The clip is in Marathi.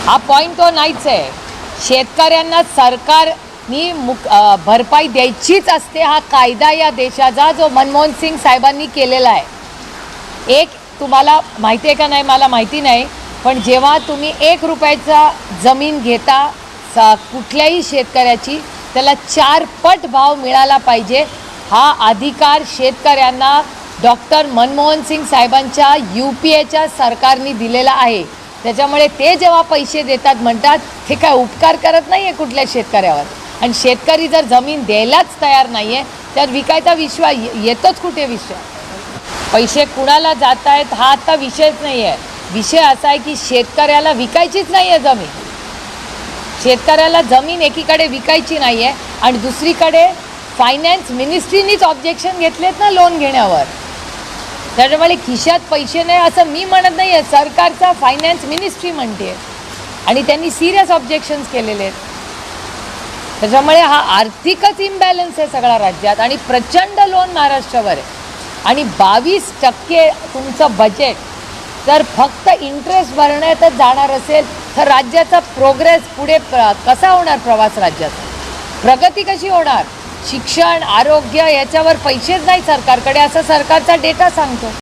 हा पॉईंट तो नाहीच आहे. शेतकऱ्यांना सरकारनी भरपाई द्यायचीच असते. हा कायदा या देशाचा जो मनमोहन सिंग साहेबांनी केलेला आहे. एक तुम्हाला माहिती आहे का नाही मला माहिती नाही, पण जेव्हा तुम्ही 1 रुपयाचा जमीन घेता कुठल्याही शेतकऱ्याची, त्याला 4 पट भाव मिळाला पाहिजे. हा अधिकार शेतकऱ्यांना डॉक्टर मनमोहन सिंग साहेबांच्या UPAच्या सरकारने दिलेला आहे. त्याच्यामुळे ते जेव्हा पैसे देतात म्हणतात ते काय उपकार करत नाही आहे कुठल्या शेतकऱ्यावर. आणि शेतकरी जर जमीन द्यायलाच तयार नाही आहे तर विकायचा विश्वास येतोच कुठे विषय. पैसे कुणाला जात आहेत हा आता विषयच नाही आहे. विषय असा आहे की शेतकऱ्याला विकायचीच नाही आहे जमीन. शेतकऱ्याला जमीन एकीकडे विकायची नाही आहे आणि दुसरीकडे फायनान्स मिनिस्ट्रीनीच ऑब्जेक्शन घेतलेत ना लोन घेण्यावर. त्याच्यामुळे खिशात पैसे नाही असं मी म्हणत नाही आहे, सरकारचा फायनान्स मिनिस्ट्री म्हणते आणि त्यांनी सिरियस ऑब्जेक्शन्स केलेले आहेत. त्याच्यामुळे हा आर्थिकच इम्बॅलन्स आहे सगळ्या राज्यात आणि प्रचंड लोन महाराष्ट्रावर आहे. आणि 22% तुमचं बजेट जर फक्त इंटरेस्ट भरण्यातच जाणार असेल तर राज्याचा प्रोग्रेस पुढे कसा होणार? प्रवास राज्याचा प्रगती कशी होणार? शिक्षण आरोग्य याच्यावर पैसेच नाही सरकारकडे असं सरकारचा डेटा सांगतो.